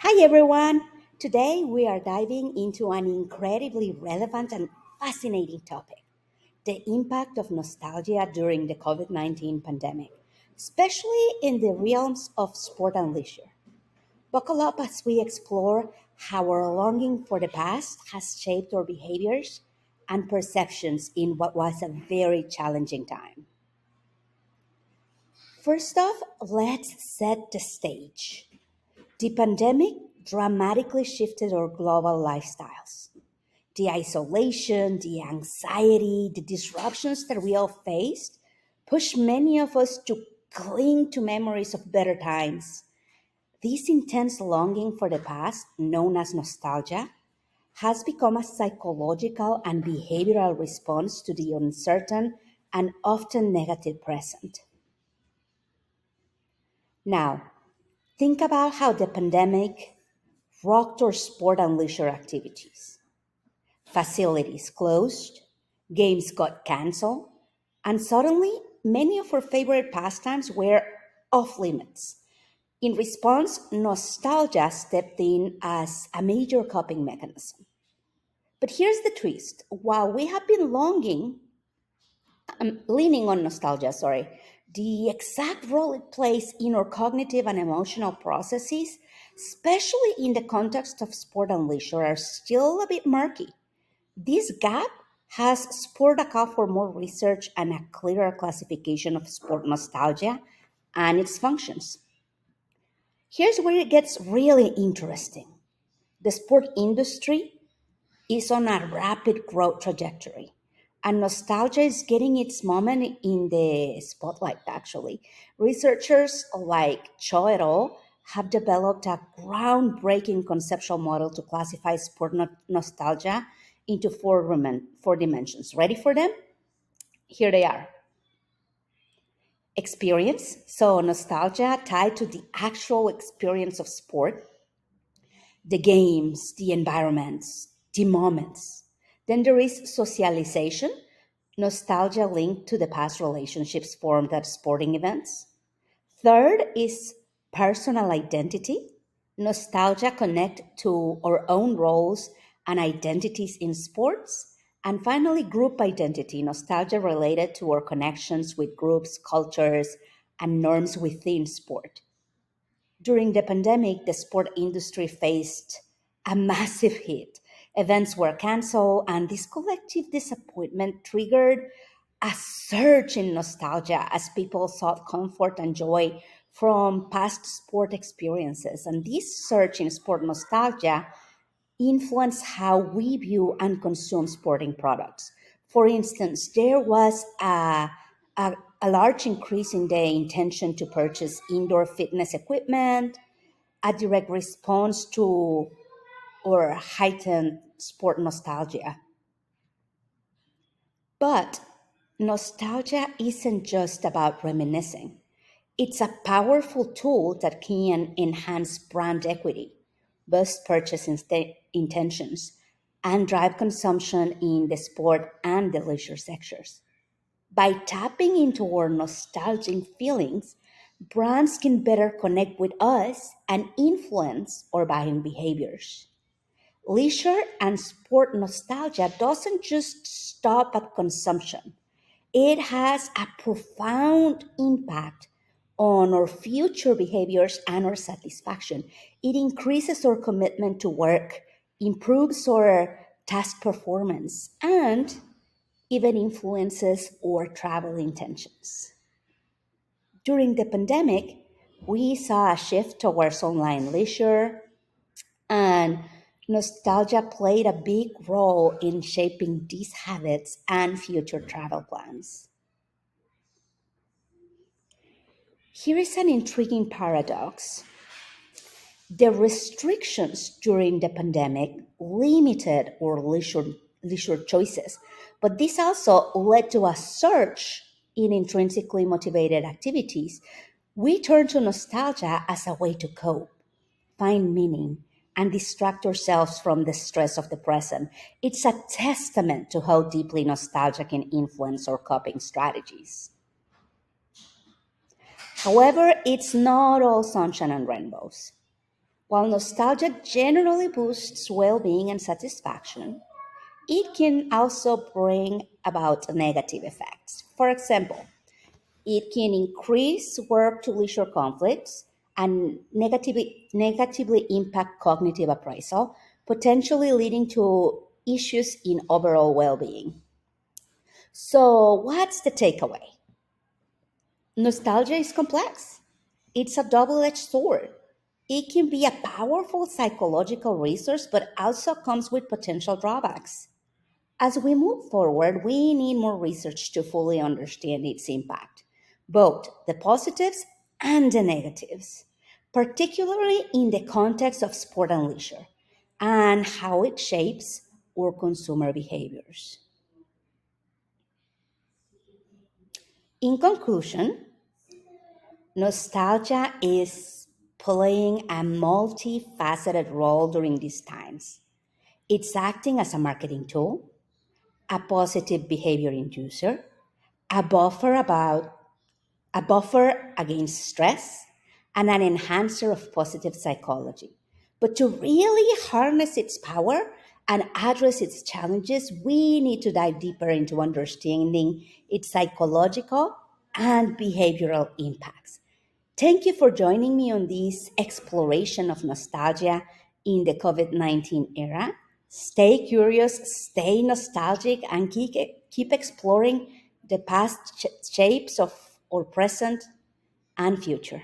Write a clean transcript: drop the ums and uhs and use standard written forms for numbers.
Hi everyone! Today we are diving into an incredibly relevant and fascinating topic: the impact of nostalgia during the COVID 19 pandemic, especially in the realms of sport and leisure. Buckle up as we explore how our longing for the past has shaped our behaviors and perceptions in what was a very challenging time. First off, let's set the stage. The pandemic dramatically shifted our global lifestyles. The isolation, the anxiety, the disruptions that we all faced pushed many of us to cling to memories of better times. This intense longing for the past, known as nostalgia, has become a psychological and behavioral response to the uncertain and often negative present. Now, think about how the pandemic rocked our sport and leisure activities. Facilities closed, games got canceled, and suddenly many of our favorite pastimes were off limits. In response, nostalgia stepped in as a major coping mechanism. But here's the twist: while we have been leaning on nostalgia, the exact role it plays in our cognitive and emotional processes, especially in the context of sport and leisure, are still a bit murky. This gap has spurred a call for more research and a clearer classification of sport nostalgia and its functions. Here's where it gets really interesting. The sport industry is on a rapid growth trajectory, and nostalgia is getting its moment in the spotlight, actually. Researchers like Cho et al. Have developed a groundbreaking conceptual model to classify sport nostalgia into four dimensions. Ready for them? Here they are: experience, so nostalgia tied to the actual experience of sport, the games, the environments, the moments. Then there is socialization, nostalgia linked to the past relationships formed at sporting events. Third is personal identity, nostalgia connect to our own roles and identities in sports. And finally, group identity, nostalgia related to our connections with groups, cultures, and norms within sport. During the pandemic, the sport industry faced a massive hit. Events were canceled, and this collective disappointment triggered a surge in nostalgia as people sought comfort and joy from past sport experiences. And this surge in sport nostalgia influenced how we view and consume sporting products. For instance, there was a large increase in the intention to purchase indoor fitness equipment, a direct response to or heightened sport nostalgia. But nostalgia isn't just about reminiscing. It's a powerful tool that can enhance brand equity, boost purchase intentions, and drive consumption in the sport and the leisure sectors. By tapping into our nostalgic feelings, brands can better connect with us and influence our buying behaviors. Leisure and sport nostalgia doesn't just stop at consumption. It has a profound impact on our future behaviors and our satisfaction. It increases our commitment to work, improves our task performance, and even influences our travel intentions. During the pandemic, we saw a shift towards online leisure, and nostalgia played a big role in shaping these habits and future travel plans. Here is an intriguing paradox. The restrictions during the pandemic limited our leisure choices, but this also led to a surge in intrinsically motivated activities. We turn to nostalgia as a way to cope, find meaning, and distract ourselves from the stress of the present. It's a testament to how deeply nostalgia can influence our coping strategies. However, it's not all sunshine and rainbows. While nostalgia generally boosts well being and satisfaction, it can also bring about negative effects. For example, it can increase work to leisure conflicts and negatively impact cognitive appraisal, potentially leading to issues in overall well being. So, what's the takeaway? Nostalgia is complex. It's a double edged sword. It can be a powerful psychological resource, but also comes with potential drawbacks. As we move forward, we need more research to fully understand its impact, both the positives and the negatives, particularly in the context of sport and leisure, and how it shapes our consumer behaviors. In conclusion, nostalgia is playing a multifaceted role during these times. It's acting as a marketing tool, a positive behavior inducer, a buffer about a buffer against stress, and an enhancer of positive psychology. But to really harness its power and address its challenges, we need to dive deeper into understanding its psychological and behavioral impacts. Thank you for joining me on this exploration of nostalgia in the COVID 19 era. Stay curious, stay nostalgic, and keep exploring the past shapes of our present and future.